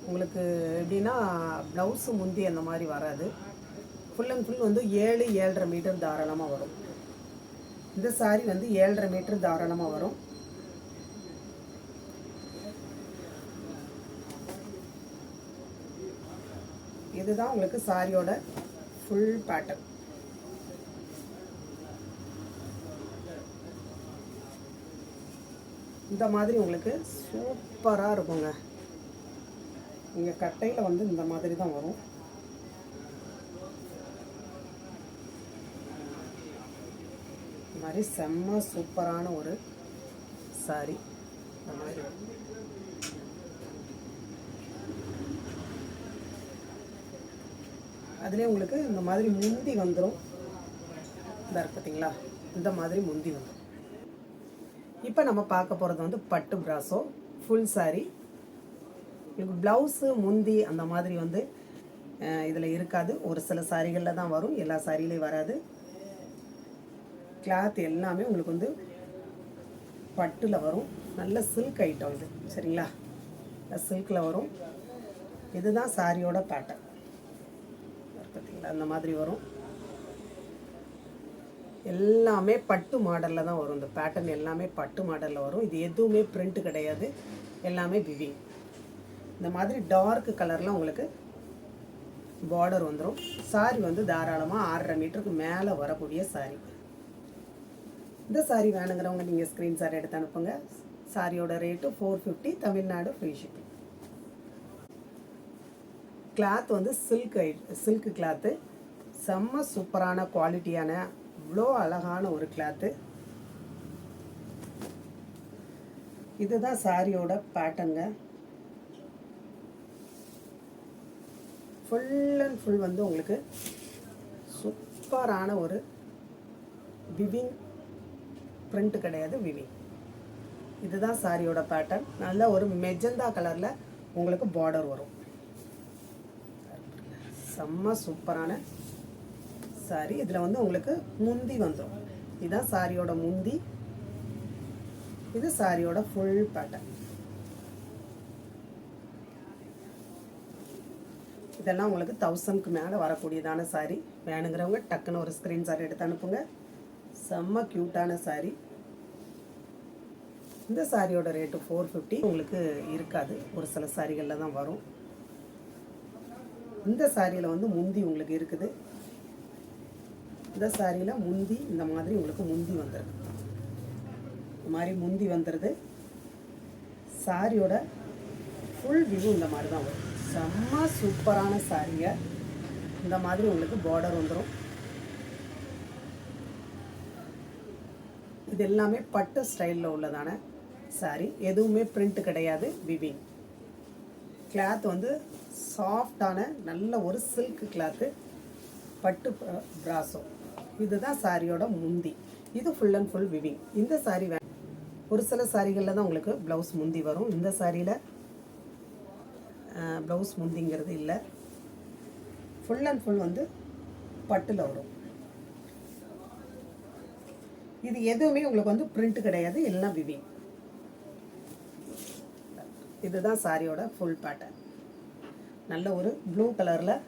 உங்களுக்கு எப்படின்னா ப்ளவுஸு முந்தி அந்த மாதிரி வராது. ஃபுல் அண்ட் ஃபுல் வந்து 7-7.5 மீட்டர் தாராளமாக வரும். இந்த சாரி வந்து 7.5 மீட்டர் தாராளமாக வரும். இதுதான் உங்களுக்கு சாரியோட ஃபுல் பேட்டர்ன். இந்த மாதிரி உங்களுக்கு சூப்பராக இருக்குங்க. இங்கே கட்டையில் வந்து இந்த மாதிரி தான் வரும். இந்த மாதிரி செம்ம சூப்பரான ஒரு சாரி. இந்த மாதிரி அதுலேயே உங்களுக்கு இந்த மாதிரி முந்தி வந்துடும். இந்த இருக்கு பார்த்தீங்களா, இந்த மாதிரி முந்தி வந்துடும். இப்போ நம்ம பார்க்க போகிறது வந்து பட்டு பிராசோ ஃபுல் சாரி. உங்களுக்கு ப்ளவுஸு முந்தி அந்த மாதிரி வந்து இதில் இருக்காது. ஒரு சில சாரிகளில் தான் வரும், எல்லா சாரிலையும் வராது. கிளாத் எல்லாமே உங்களுக்கு வந்து பட்டில் வரும். நல்ல சில்க் ஐட்டம் இது, சரிங்களா? சில்கில் வரும். இதுதான் சாரியோட பேட்டர்ன். பார்த்தீங்களா, அந்த மாதிரி வரும். எல்லாமே பட்டு மாடலில் தான் வரும். இந்த பேட்டர்ன் எல்லாமே பட்டு மாடலில் வரும். இது எதுவுமே பிரிண்ட் கிடையாது, எல்லாமே விவிங். இந்த மாதிரி டார்க் கலர்லாம் உங்களுக்கு பார்டர் வந்துடும். சாரி வந்து தாராளமாக 6.5 மீட்டருக்கு மேலே வரக்கூடிய சாரி. இந்த சாரி வேணுங்கிறவங்க நீங்கள் ஸ்க்ரீன்ஷாட் எடுத்து அனுப்புங்க. சாரியோட rate 450, Tamil Nadu free shipping. Cloth வந்து சில்க் கிளாத்து, செம்ம சூப்பரான குவாலிட்டியான இவ்வளோ அழகான ஒரு கிளாத்து. இதுதான் சாரியோட பேட்டர்னுங்க. ஃபுல் அண்ட் ஃபுல் வந்து உங்களுக்கு சூப்பரான ஒரு விவிங், பிரிண்ட் கிடையாது, விவிங். இதுதான் சாரியோட பேட்டர்ன். நல்ல ஒரு மெஜந்தா கலரில் உங்களுக்கு பார்டர் வரும். செம்ம சூப்பரான சாரி. இதில் வந்து உங்களுக்கு முந்தி வந்துடும். இதுதான் சாரியோட முந்தி. இது சாரியோட ஃபுல் பேட்டர்ன். இதெல்லாம் உங்களுக்கு 1000க்கு மேலே வரக்கூடியதான சாரி. வேணுங்கிறவங்க டக்குன்னு ஒரு ஸ்க்ரீன்ஷாட் எடுத்து அனுப்புங்க. செம்ம க்யூட்டான சாரி. இந்த சாரியோட ரேட்டு 450. உங்களுக்கு இருக்காது, ஒரு சில சாரிகளில் தான் வரும். இந்த சாரியில் வந்து முந்தி உங்களுக்கு இருக்குது. இந்த சாரியில் முந்தி இந்த மாதிரி உங்களுக்கு முந்தி வந்துடுது. இந்த மாதிரி முந்தி வந்துடுது. சாரியோட ஃபுல் வியூ இந்த மாதிரி தான் வரும். செம்ம சூப்பரான சாரிங்க. இந்த மாதிரி உங்களுக்கு பார்டர் வந்துடும். இது எல்லாமே பட்டு ஸ்டைலில் உள்ளதான சாரி. எதுவுமே பிரிண்ட் கிடையாது, விவிங். கிளாத் வந்து சாஃப்டான நல்ல ஒரு சில்க் கிளாத்து, பட்டு பிராசோ. இதுதான் சாரியோட முந்தி. இது ஃபுல் அண்ட் ஃபுல் விவிங். இந்த சாரி ஒரு சில சாரிகளில் தான் உங்களுக்கு ப்ளவுஸ் முந்தி வரும். இந்த சாரியில் ப்ளவுஸ் முந்திங்கிறது இல்லை. ஃபுல் அண்ட் ஃபுல் வந்து பட்டில் வரும். இது எதுவுமே உங்களுக்கு வந்து பிரிண்ட் கிடையாது, எல்லாம் விவிங். இதுதான் சாரியோட ஃபுல் பேட்டர்ன். நல்ல ஒரு ப்ளூ கலரில்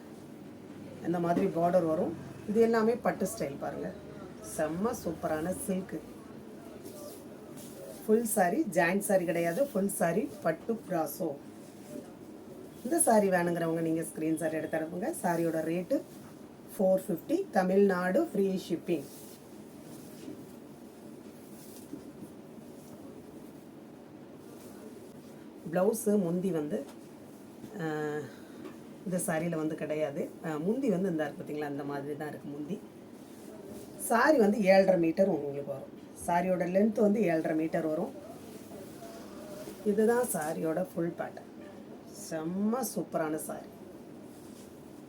இந்த மாதிரி பார்டர் வரும். இது எல்லாமே பட்டு ஸ்டைல் பாருங்கள். செம்ம சூப்பரான silk full sorry. Joint sorry கிடையாது, ஃபுல் சாரி பட்டு பிராசோ. இந்த சாரி வேணுங்கிறவங்க நீங்கள் ஸ்க்ரீன்ஷாட் எடுத்து அனுப்புங்க. சாரியோட rate 450, Tamil Nadu free shipping. Blouse முந்தி வந்து இந்த சாரியில் வந்து கிடையாது. முந்தி வந்து இந்த பார்த்தீங்களா, அந்த மாதிரி தான் இருக்குது முந்தி. சாரி வந்து 7.5 மீட்டர் உங்களுக்கு வரும். சாரியோட லென்த் வந்து 7.5 மீட்டர் வரும். இதுதான் சாரியோட ஃபுல் பேட்டர்ன். செம்ம சூப்பரான சாரி.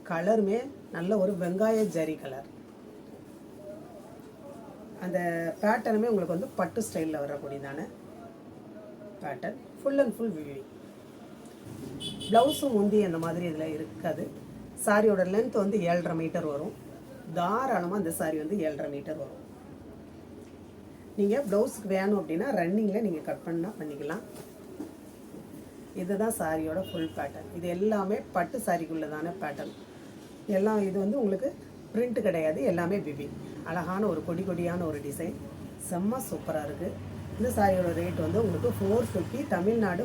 கலருமே நல்ல ஒரு வெங்காய ஜரி கலர். அந்த பேட்டர்னுமே உங்களுக்கு வந்து பட்டு ஸ்டைலில் வரக்கூடியதான பேட்டர்ன். ஃபுல் அண்ட் ஃபுல் விவி. ப்ளவுஸும் முந்தி அந்த மாதிரி இதில் இருக்காது. சாரியோட லென்த் வந்து 7.5 மீட்டர் வரும். தாராளமாக இந்த சாரி வந்து 7.5 மீட்டர் வரும். நீங்கள் ப்ளவுஸுக்கு வேணும் அப்படின்னா ரன்னிங்கில் நீங்கள் கட் பண்ணால் பண்ணிக்கலாம். இதுதான் சாரியோட ஃபுல் பேட்டர்ன். இது எல்லாமே பட்டு சாரிக்குள்ளதான பேட்டர்ன். எல்லாம் இது வந்து உங்களுக்கு பிரிண்ட் கிடையாது, எல்லாமே விவிங். அழகான ஒரு கொடி கொடியான ஒரு டிசைன், செம்ம சூப்பராக இருக்குது. இந்த சாரியோட ரேட் வந்து உங்களுக்கு 450 தமிழ்நாடு